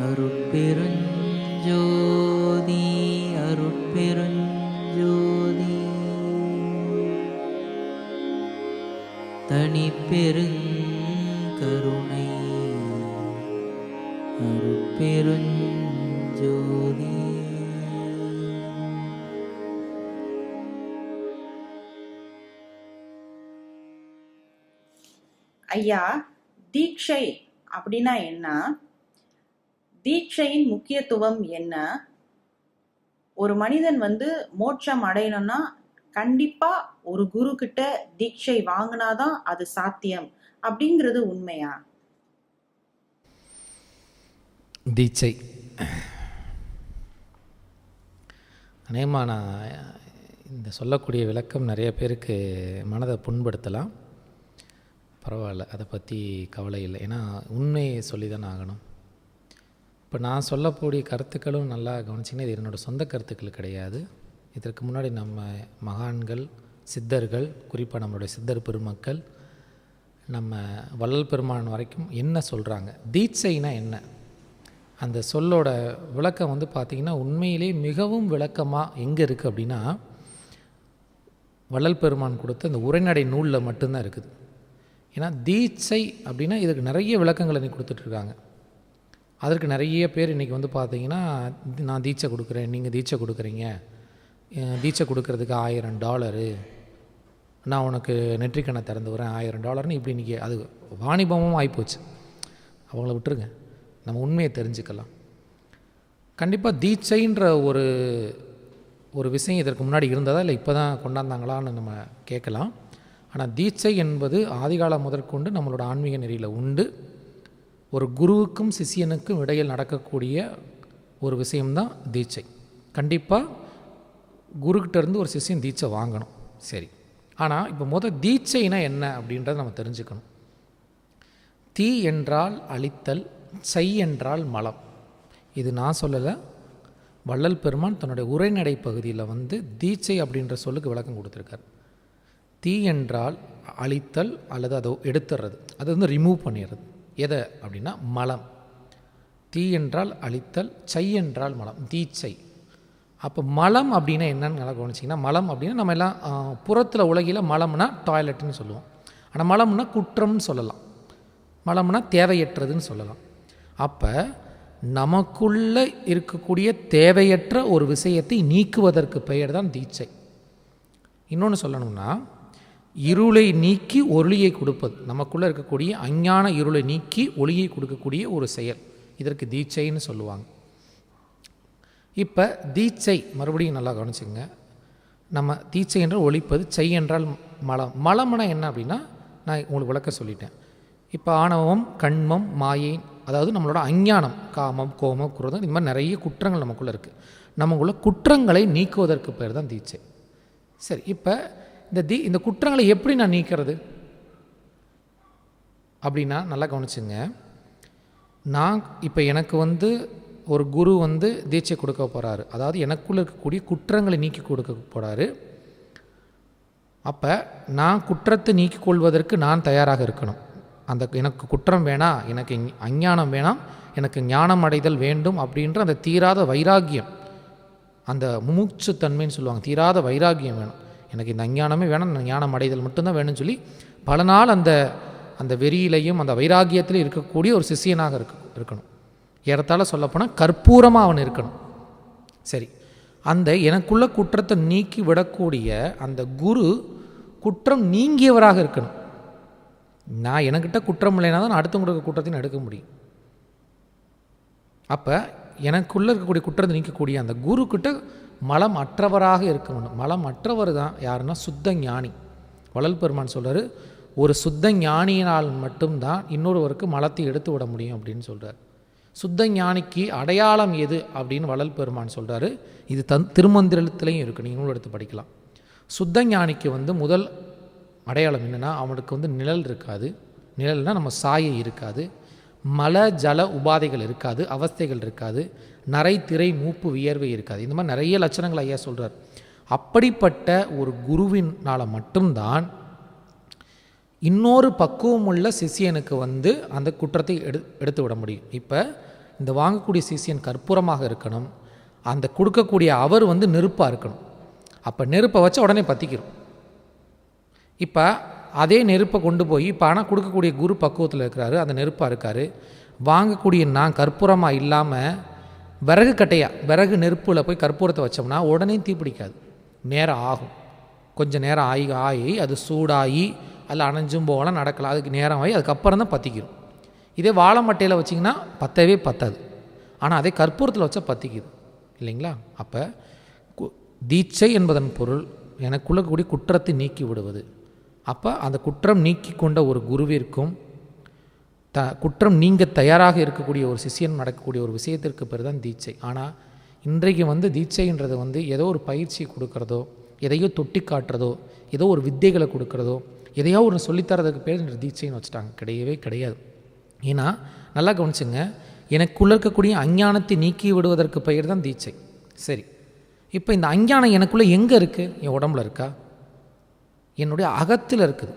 அருட்பெருஞ்சோதி அருட்பெருஞ்சோதி தனிப்பெருங்கருணை அருட்பெருஞ்சோதி. ஐயா, தீட்சை அப்படின்னா என்ன? தீட்சையின் முக்கியத்துவம் என்ன? ஒரு மனிதன் மோட்சம் அடையணும்னா கண்டிப்பா ஒரு குரு கிட்ட தீட்சை வாங்கினாதான் அது சாத்தியம் அப்படிங்கிறது உண்மையா? தீட்சை அநேகமாக நான் இந்த சொல்லக்கூடிய விளக்கம் நிறைய பேருக்கு மனதை புண்படுத்தலாம். பரவாயில்ல, அதை பற்றி கவலை இல்லை. ஏன்னா உண்மையை சொல்லி தான் ஆகணும். இப்போ நான் சொல்லக்கூடிய கருத்துக்களும் நல்லா கவனிச்சிங்கன்னா இது என்னோடய சொந்த கருத்துக்கள் கிடையாது. இதற்கு முன்னாடி நம்ம மகான்கள், சித்தர்கள், குறிப்பாக நம்மளுடைய சித்தர் பெருமக்கள், நம்ம வள்ளல் பெருமான் வரைக்கும் என்ன சொல்கிறாங்க, தீட்சைனா என்ன, அந்த சொல்லோட விளக்கம் பார்த்திங்கன்னா உண்மையிலே மிகவும் விளக்கமாக எங்கே இருக்குது அப்படின்னா வள்ளல் பெருமான் கொடுத்த இந்த உரைநடை நூலில் மட்டும்தான் இருக்குது. ஏன்னா தீட்சை அப்படின்னா இதுக்கு நிறைய விளக்கங்கள் இன்றைக்கி கொடுத்துட்ருக்காங்க. அதற்கு நிறைய பேர் இன்றைக்கி பார்த்திங்கன்னா நான் தீட்சை கொடுக்குறேன், நீங்கள் தீட்சை கொடுக்குறீங்க, தீட்சை கொடுக்கறதுக்கு $1000, நான் உனக்கு நெற்றிக்கண்ணை திறந்து வரேன் $1000 இப்படி இன்றைக்கி அது வாணிபமும் ஆகிப்போச்சு. அவங்கள விட்டுருங்க, நம்ம உண்மையை தெரிஞ்சுக்கலாம். கண்டிப்பாக தீட்சைன்ற ஒரு விஷயம் இதற்கு முன்னாடி இருந்ததா இல்லை இப்போ தான் கொண்டாந்தாங்களான்னு நம்ம கேட்கலாம். ஆனால் தீட்சை என்பது ஆதிகாலம் முதற்கொண்டு நம்மளோட ஆன்மீக நெறியில் உண்டு. ஒரு குருவுக்கும் சிஷியனுக்கும் இடையில் நடக்கக்கூடிய ஒரு விஷயம்தான் தீட்சை. கண்டிப்பாக குருக்கிட்டேருந்து ஒரு சிஷியன் தீட்சை வாங்கணும். சரி, ஆனால் இப்போ தீட்சைனா என்ன அப்படின்றத நம்ம தெரிஞ்சுக்கணும். தீ என்றால் அழித்தல், சை என்றால் மலம். இது நான் சொல்லலை, வள்ளல் பெருமான் தன்னுடைய உரைநடை பகுதியில் தீட்சை அப்படின்ற சொல்லுக்கு விளக்கம் கொடுத்துருக்கார். தீ என்றால் அழித்தல் அல்லது அதை எடுத்துடுறது, அது ரிமூவ் பண்ணிடுறது. எதை அப்படின்னா மலம். தீ என்றால் அழித்தல், சை என்றால் மலம், தீட்சை. அப்போ மலம் அப்படின்னா என்னன்னு நல்லா கவனிச்சிங்கன்னா, மலம் அப்படின்னா நம்ம எல்லாம் புறத்தில் உலகில் மலம்னா டாய்லெட்டுன்னு சொல்லுவோம். ஆனால் மலம்னா குற்றம்னு சொல்லலாம், மலம்னா தேவையற்றதுன்னு சொல்லலாம். அப்போ நமக்குள்ளே இருக்கக்கூடிய தேவையற்ற ஒரு விஷயத்தை நீக்குவதற்கு பெயர் தான் தீட்சை. இன்னொன்று சொல்லணும்னா, இருளை நீக்கி ஒளியை கொடுப்பது, நமக்குள்ளே இருக்கக்கூடிய அஞ்ஞான இருளை நீக்கி ஒளியை கொடுக்கக்கூடிய ஒரு செயல், இதற்கு தீட்சைன்னு சொல்லுவாங்க. இப்போ தீட்சை மறுபடியும் நல்லா கவனிச்சுங்க. நம்ம தீட்சை என்றால் ஒழிப்பது, சை என்றால் மலம். மலம்னா என்ன அப்படின்னா நான் உங்களுக்கு விளக்க சொல்லிட்டேன். இப்போ ஆணவம், கண்மம், மாயை, அதாவது நம்மளோட அஞ்ஞானம், காமம், கோமம், குரோதம், இந்த மாதிரி நிறைய குற்றங்கள் நமக்குள்ளே இருக்குது. நமக்குள்ள குற்றங்களை நீக்குவதற்கு பேர் தான் தீட்சை. சரி, இப்போ இந்த குற்றங்களை எப்படி நான் நீக்கிறது அப்படின்னா நல்லா கவனிச்சுங்க. நான் இப்போ எனக்கு ஒரு குரு தீட்சை கொடுக்க போகிறாரு, அதாவது எனக்குள்ளே இருக்கக்கூடிய குற்றங்களை நீக்கி கொடுக்க போகிறாரு. அப்போ நான் குற்றத்தை நீக்கிக் கொள்வதற்கு நான் தயாராக இருக்கணும். எனக்கு குற்றம் வேணாம், எனக்கு அஞ்ஞானம் வேணாம், எனக்கு ஞானம் அடைதல் வேண்டும் அப்படின்ற அந்த தீராத வைராகியம், அந்த முமுட்சுத்தன்மைன்னு சொல்லுவாங்க, தீராத வைராகியம் வேணும். எனக்கு இந்த அஞ்ஞானமே வேணும், ஞானம் அடைதல் மட்டும்தான் வேணும்னு சொல்லி பல நாள் அந்த வெறியிலையும் அந்த வைராகியத்திலையும் இருக்கக்கூடிய ஒரு சிஷியனாக இருக்கணும். ஏறத்தாழ சொல்லப்போனால் கற்பூரமாக அவன் இருக்கணும். சரி, அந்த எனக்குள்ள குற்றத்தை நீக்கி விடக்கூடிய அந்த குரு குற்றம் நீங்கியவராக இருக்கணும். நான் எனக்கிட்ட குற்றம் இல்லைனா தான் நான் அடுத்தவங்களுக்கு குற்றத்தையும் எடுக்க முடியும். அப்போ எனக்குள்ளே இருக்கக்கூடிய குற்றத்தை நீக்கக்கூடிய அந்த குருக்கிட்ட மலம் அற்றவராக இருக்கணும். மலம் அற்றவர் தான் யாருன்னா சுத்த ஞானி. வள்ளல் பெருமான் சொல்கிறார், ஒரு சுத்த ஞானியினால் மட்டும்தான் இன்னொருவருக்கு மலத்தை எடுத்து விட முடியும் அப்படின்னு சொல்கிறார். சுத்த ஞானிக்கு அடையாளம் எது அப்படின்னு வள்ளல் பெருமான் சொல்கிறாரு. இது திருமந்திரத்திலையும் இருக்குது, நீங்கள் நூல் எடுத்து படிக்கலாம். சுத்த ஞானிக்கு முதல் அடையாளம் என்னென்னா, அவனுக்கு நிழல் இருக்காது. நிழல்னால் நம்ம சாயை இருக்காது, மல ஜல உபாதைகள் இருக்காது, அவஸ்தைகள் இருக்காது, நரை திரை மூப்பு வியர்வை இருக்காது. இந்த மாதிரி நிறைய லட்சணங்கள் ஐயா சொல்கிறார். அப்படிப்பட்ட ஒரு குருவினால் மட்டும்தான் இன்னொரு பக்குவம் உள்ள சிஷியனுக்கு அந்த குற்றத்தை எடுத்து விட முடியும். இப்போ இந்த வாங்கக்கூடிய சிஷியன் கற்பூரமாக இருக்கணும், அந்த கொடுக்கக்கூடிய அவர் வந்து நெருப்பாக இருக்கணும். அப்போ நெருப்பை வச்ச உடனே பற்றிக்கிறோம். இப்போ அதே நெருப்பை கொண்டு போய் இப்போ ஆனால் கொடுக்கக்கூடிய குரு பக்குவத்தில் இருக்கிறாரு, அந்த நெருப்பாக இருக்கார். வாங்கக்கூடிய நான் கற்பூரமாக இல்லாமல் விறகு கட்டையாக விறகு நெருப்பில் போய் கற்பூரத்தை வச்சோம்னா உடனே தீப்பிடிக்காது, நேரம் ஆகும். கொஞ்சம் நேரம் ஆகி அது சூடாகி அதில் அணைஞ்சும் போகலாம், நடக்கலாம். அதுக்கு நேரம் ஆகி அதுக்கப்புறம் தான் பற்றிக்கிறோம். இதே வாழை மட்டையில் வச்சிங்கன்னா பற்றவே பற்றாது, ஆனால் அதே கற்பூரத்தில் வச்சா பற்றிக்குது இல்லைங்களா? அப்போ தீட்சை என்பதன் பொருள் எனக்குள்ள கூடிய குற்றத்தை நீக்கி விடுவது. அப்போ அந்த குற்றம் நீக்கி கொண்ட ஒரு குருவிற்கும் குற்றம் நீங்க தயாராக இருக்கக்கூடிய ஒரு சிஷியன் நடக்கக்கூடிய ஒரு விஷயத்திற்கு பேர் தான் தீட்சை. ஆனால் இன்றைக்கு வந்து தீட்சைன்றது வந்து ஏதோ ஒரு பயிற்சி கொடுக்குறதோ, எதையோ தொட்டி காட்டுறதோ, ஏதோ ஒரு வித்தைகளை கொடுக்குறதோ, எதையோ ஒரு சொல்லித்தரதுக்கு பேர் தீட்சைன்னு வச்சுட்டாங்க. கிடையவே கிடையாது. ஏன்னா நல்லா கவனிச்சுங்க, எனக்குள்ளே இருக்கக்கூடிய அஞ்ஞானத்தை நீக்கி விடுவதற்கு பெயர் தான் தீட்சை. சரி, இப்போ இந்த அஞ்ஞானம் எனக்குள்ளே எங்கே இருக்குது? என் உடம்புல இருக்கா? என்னுடைய அகத்தில் இருக்குது.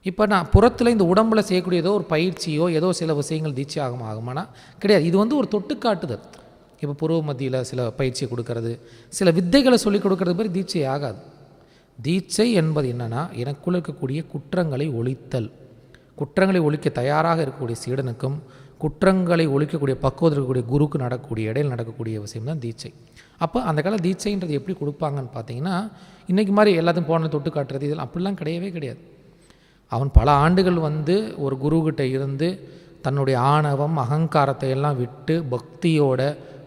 இப்போ நான் புறத்தில் இந்த உடம்பில் செய்யக்கூடிய ஏதோ ஒரு பயிற்சியோ ஏதோ சில விஷயங்கள் தீட்சை ஆகுமானா கிடையாது. இது வந்து ஒரு தொட்டுக்காட்டுதல். இப்போ புருவ மத்தியில் சில பயிற்சியை கொடுக்கறது, சில வித்தைகளை சொல்லிக் கொடுக்கறது பேர் தீட்சை ஆகாது. தீட்சை என்பது என்னென்னா எனக்குள்ள இருக்கக்கூடிய குற்றங்களை ஒழித்தல். குற்றங்களை ஒழிக்க தயாராக இருக்கக்கூடிய சீடனுக்கும் குற்றங்களை ஒழிக்கக்கூடிய பக்குவத்தில் இருக்கக்கூடிய குருக்கு நடக்கக்கூடிய இடையில் நடக்கக்கூடிய விஷயம் தான் தீட்சை. அப்போ அந்த கால தீட்சைன்றது எப்படி கொடுப்பாங்கன்னு பார்த்தீங்கன்னா, இன்றைக்கி மாதிரி எல்லாத்தையும் போன தொட்டு காட்டுறது இதெல்லாம் அப்படிலாம் கிடையவே கிடையாது. அவன் பல ஆண்டுகள் வந்து ஒரு குருக்கிட்ட இருந்து தன்னுடைய ஆணவம் அகங்காரத்தை எல்லாம் விட்டு பக்தியோட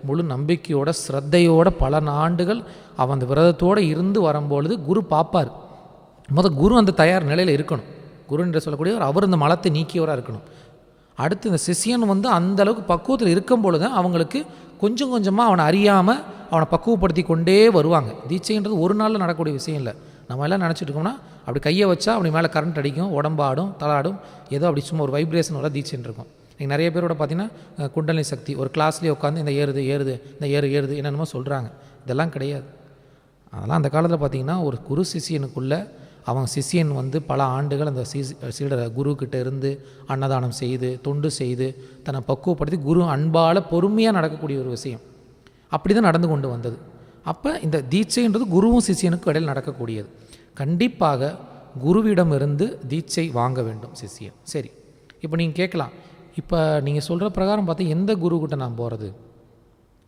முழு நம்பிக்கையோட ஸ்ரத்தையோட பல ஆண்டுகள் அவன் அந்த விரதத்தோடு இருந்து வரும்பொழுது குரு பார்ப்பார். குரு அந்த தயார் நிலையில் இருக்கணும். குரு என்று சொல்லக்கூடியவர் அவர் இந்த மலத்தை நீக்கியவராக இருக்கணும். அடுத்து இந்த சிஷியன் வந்து அந்தளவுக்கு பக்குவத்தில் இருக்கும் பொழுது தான் அவங்களுக்கு கொஞ்சம் கொஞ்சமாக அவனை அறியாமல் அவனை பக்குவப்படுத்தி கொண்டே வருவாங்க. தீட்சைன்றது ஒரு நாளில் நடக்கக்கூடிய விஷயம் இல்லை. நம்ம எல்லாம் நினச்சிட்டு இருக்கோம்னா அப்படி கையை வச்சா அப்படி மேலே கரண்ட் அடிக்கும், உடம்பாடும் தலாடும், ஏதோ அப்படி சும்மா ஒரு வைப்ரேஷன் வர தீட்சைன்னு இருக்கும். நீங்கள் நிறைய பேரோட பார்த்தீங்கன்னா குண்டலினி சக்தி ஒரு கிளாஸ்லேயே உட்காந்து இந்த ஏறுது இந்த ஏறுது என்னென்னமோ சொல்கிறாங்க. இதெல்லாம் கிடையாது. அதெல்லாம் அந்த காலத்தில் பார்த்தீங்கன்னா ஒரு குரு சிஷியனுக்குள்ளே அவன் சிஷியன் வந்து பல ஆண்டுகள் அந்த சீடரை குருக்கிட்ட இருந்து அன்னதானம் செய்து தொண்டு செய்து தன்னை பக்குவப்படுத்தி குரு அன்பால் பொறுமையாக நடக்கக்கூடிய ஒரு விஷயம். அப்படி தான் நடந்து கொண்டு வந்தது. அப்போ இந்த தீட்சைன்றது குருவும் சிஷியனுக்கும் இடையில் நடக்கக்கூடியது. கண்டிப்பாக குருவிடமிருந்து தீட்சை வாங்க வேண்டும் சிஷியன். சரி, இப்போ நீங்கள் கேட்கலாம், இப்போ நீங்கள் சொல்கிற பிரகாரம் பார்த்தா எந்த குருக்கிட்ட நான் போகிறது?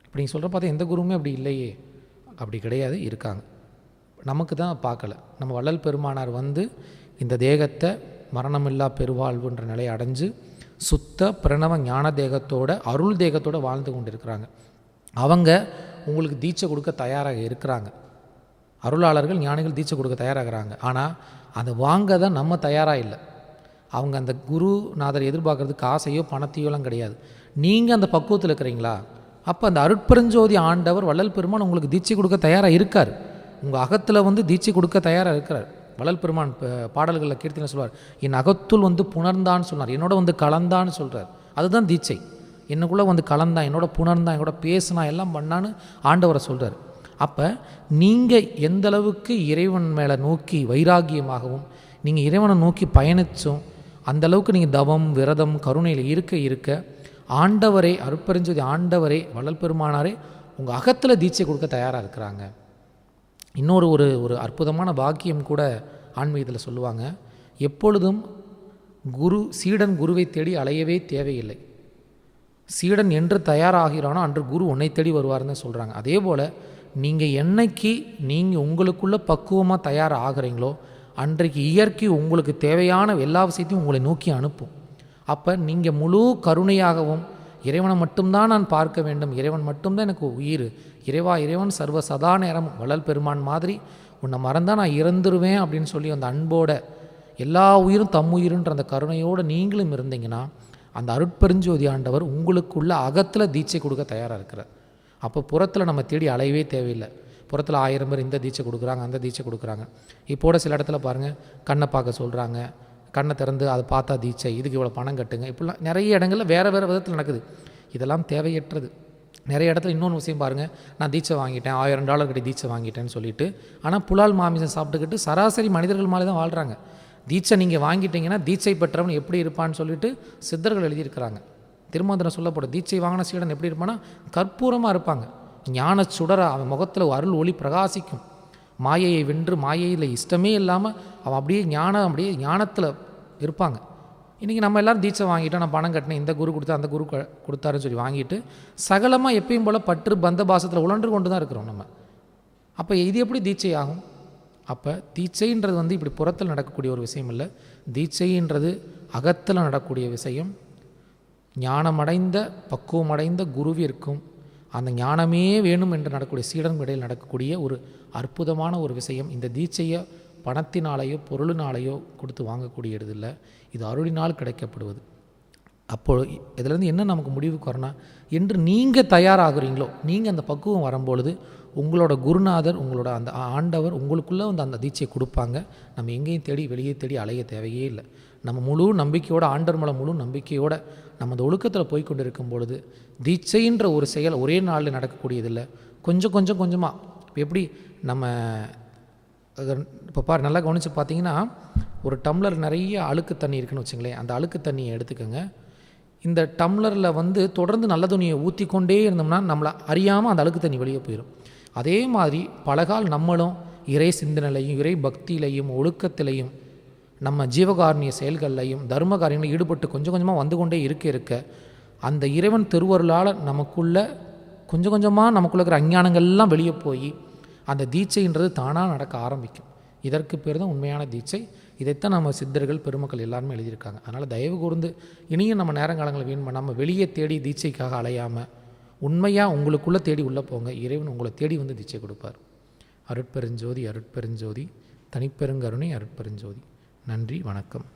இப்போ நீங்கள் சொல்கிற பார்த்தா எந்த குருவுமே அப்படி இல்லையே. அப்படி கிடையாது, இருக்காங்க. நமக்கு தான் பார்க்கல. நம்ம வள்ளல் பெருமானார் வந்து இந்த தேகத்தை மரணமில்லா பெருவாழ்வுன்ற நிலையை அடைஞ்சு சுத்த பிரணவ ஞான தேகத்தோட அருள் தேகத்தோடு வாழ்ந்து கொண்டு இருக்கிறாங்க. அவங்க உங்களுக்கு தீட்சை கொடுக்க தயாராக இருக்கிறாங்க. அருளாளர்கள் ஞானிகள் தீட்சை கொடுக்க தயாராகிறாங்க. ஆனால் அதை வாங்க தான் நம்ம தயாராக இல்லை. அவங்க அந்த குருநாதர் எதிர்பார்க்குறதுக்கு ஆசையோ பணத்தையோலாம் கிடையாது. நீங்கள் அந்த பக்குவத்தில் இருக்கிறீங்களா? அப்போ அந்த அருட்பெருஞ்சோதி ஆண்டவர் வள்ளல் பெருமான் உங்களுக்கு தீட்சை கொடுக்க தயாராக இருக்கார். உங்கள் அகத்தில் வந்து தீட்சை கொடுக்க தயாராக இருக்கிறார். வள்ளல் பெருமான் பாடல்களில் கீர்த்தனை சொல்வார், என் அகத்துள் வந்து புணர்ந்தான்னு சொன்னார், என்னோட வந்து கலந்தான்னு சொல்கிறார். அதுதான் தீட்சை. என்னக்குள்ளே வந்து கலந்தான், என்னோட புணர்ந்தான், என்னோட பேசினா எல்லாம் பண்ணான்னு ஆண்டவரை சொல்கிறார். அப்போ நீங்கள் எந்த அளவுக்கு இறைவன் மேலே நோக்கி வைராகியமாகவும் நீங்கள் இறைவனை நோக்கி பயணிச்சும் அந்தளவுக்கு நீங்கள் தவம் விரதம் கருணையில் இருக்க ஆண்டவரே அருட்பெருஞ்சோதி ஆண்டவரே வள்ளல் பெருமானாரே உங்கள் அகத்தில் தீட்சை கொடுக்க தயாராக இருக்கிறாங்க. இன்னொரு ஒரு அற்புதமான பாக்கியம் கூட ஆன்மீகத்தில் சொல்லுவாங்க, எப்பொழுதும் சீடன் குருவை தேடி அலையவே தேவையில்லை. சீடன் என்று தயாராகிறானோ அன்று குரு உன்னை தேடி வருவார்னு சொல்கிறாங்க. அதே போல் நீங்கள் என்னைக்கு நீங்கள் உங்களுக்குள்ளே பக்குவமாக தயாராகிறீங்களோ அன்றைக்கு இயற்கை உங்களுக்கு தேவையான எல்லா விஷயத்தையும் உங்களை நோக்கி அனுப்பும். அப்போ நீங்கள் முழு கருணையாகவும் இறைவனை மட்டும்தான் நான் பார்க்க வேண்டும், இறைவன் மட்டும்தான் எனக்கு உயிர், இறைவன் சர்வ சதா நேரம் வள்ளல் பெருமான் மாதிரி உன்னை மறந்தால் நான் இறந்துருவேன் அப்படின்னு சொல்லி அந்த அன்போட எல்லா உயிரும் தம் உயிருன்ற அந்த கருணையோடு நீங்களும் இருந்தீங்கன்னா அந்த அருட்பெருஞ்சோதி ஆண்டவர் உங்களுக்குள்ள அகத்தில் தீட்சை கொடுக்க தயாராக இருக்கிறார். அப்போ புறத்தில் நம்ம தேடி அலையவே தேவையில்லை. புறத்தில் 1000 பேர் இந்த தீட்சை கொடுக்குறாங்க அந்த தீட்சை கொடுக்குறாங்க. இப்போட சில இடத்துல பாருங்கள், கண்ணை பார்க்க சொல்கிறாங்க, கண்ணை திறந்து அதை பார்த்தா தீட்சை, இதுக்கு இவ்வளோ பணம் கட்டுங்க, இப்படிலாம் நிறைய இடங்களில் வேறு விதத்தில் நடக்குது. இதெல்லாம் தேவையற்றது. நிறைய இடத்துல இன்னொன்று விஷயம் பாருங்கள், நான் தீட்சை வாங்கிட்டேன், $1000 கட்டி தீட்சை வாங்கிட்டேன்னு சொல்லிட்டு, ஆனால் புலால் மாமிசம் சாப்பிட்டுக்கிட்டு சராசரி மனிதர்கள் மாதிரி தான் வாழ்கிறாங்க. தீட்சை நீங்கள் வாங்கிட்டீங்கன்னா தீட்சை பெற்றவன் எப்படி இருப்பான்னு சொல்லிட்டு சித்தர்கள் எழுதியிருக்கிறாங்க. திருமந்திரம் சொல்லப்படும். தீட்சை வாங்கின சீடன் எப்படி இருப்பான்னா கற்பூரமாக இருப்பாங்க. ஞான சுடர அவன் முகத்தில் அருள் ஒளி பிரகாசிக்கும். மாயையை வென்று மாயையில் இஷ்டமே இல்லாமல் அவன் அப்படியே ஞானத்தில் இருப்பாங்க. இன்றைக்கி நம்ம எல்லோரும் தீட்சை வாங்கிட்டோம், நான் பணம் கட்டினேன், இந்த குரு கொடுத்தா அந்த குரு கொடுத்தாருன்னு சொல்லி வாங்கிட்டு சகலமாக எப்பயும் போல் பற்று பந்த பாசத்தில் உழன்று கொண்டு தான் இருக்கிறோம் நம்ம. அப்போ இது எப்படி தீட்சை ஆகும்? அப்போ தீட்சைன்றது இப்படி புறத்தில் நடக்கக்கூடிய ஒரு விஷயம் இல்லை. தீட்சைன்றது அகத்தில் நடக்கக்கூடிய விஷயம். ஞானமடைந்த பக்குவமடைந்த குருவிற்கும் அந்த ஞானமே வேணும் என்று நடக்கக்கூடிய சீடனும் இடையில் நடக்கக்கூடிய ஒரு அற்புதமான ஒரு விஷயம். இந்த தீட்சையை பணத்தினாலேயோ பொருளினாலேயோ கொடுத்து வாங்கக்கூடியது இல்லை, இது அருளினால் கிடைக்கப்படுவது. அப்போது இதிலேருந்து என்ன நமக்கு முடிவுக்கு வரணும், என்று நீங்கள் தயாராகிறீங்களோ, நீங்கள் அந்த பக்குவம் வரும்பொழுது உங்களோட குருநாதர் உங்களோட அந்த ஆண்டவர் உங்களுக்குள்ளே அந்த தீட்சையை கொடுப்பாங்க. நம்ம எங்கேயும் தேடி வெளியே தேடி அலைய தேவையே இல்லை. நம்ம முழு நம்பிக்கையோடு ஆண்டவர் மேலே முழு நம்பிக்கையோடு நம்ம அந்த ஒழுக்கத்தில் போய் கொண்டு இருக்கும் பொழுது தீட்சைன்ற ஒரு செயல் ஒரே நாளில் நடக்கக்கூடியதில்லை. கொஞ்சமாக இப்போ எப்படி நம்ம இப்போ நல்லா கவனித்து பார்த்தீங்கன்னா, ஒரு டம்ளர் நிறைய அழுக்கு தண்ணி இருக்குன்னு வச்சுங்களேன். அந்த அழுக்கு தண்ணியை எடுத்துக்கோங்க. இந்த டம்ளரில் தொடர்ந்து நல்ல தண்ணியை ஊற்றி கொண்டே இருந்தோம்னா நம்மளை அறியாமல் அந்த அழுக்கு தண்ணி வெளியே போயிடும். அதே மாதிரி பலகால் நம்மளும் இறை சிந்தனையிலையும் இறை பக்தியிலையும் ஒழுக்கத்திலையும் நம்ம ஜீவகாரணிய செயல்கள்லையும் தர்ம காரியங்களையும் ஈடுபட்டு கொஞ்சம் கொஞ்சமாக வந்து கொண்டே இருக்க அந்த இறைவன் திருவருளால் நமக்குள்ளே கொஞ்சமாக நமக்குள்ள இருக்கிற அஞ்ஞானங்கள்லாம் வெளியே போய் அந்த தீட்சைன்றது தானாக நடக்க ஆரம்பிக்கும். இதற்கு பேர் தான் உண்மையான தீட்சை. இதைத்தான் நம்ம சித்தர்கள் பெருமக்கள் எல்லாருமே எழுதியிருக்காங்க. அதனால் தயவு கூர்ந்து இனியும் நம்ம நேரங்காலங்களை வீண் பண்ணாமல் வெளியே தேடி தீட்சைக்காக அலையாமல் உண்மையாக உங்களுக்குள்ளே தேடி உள்ளே போங்க. இறைவன் உங்களை தேடி வந்து தீட்சை கொடுப்பார். அருட்பெருஞ்சோதி அருட்பெருஞ்சோதி தனிப்பெருங்கருணை அருட்பெருஞ்சோதி. நன்றி, வணக்கம்.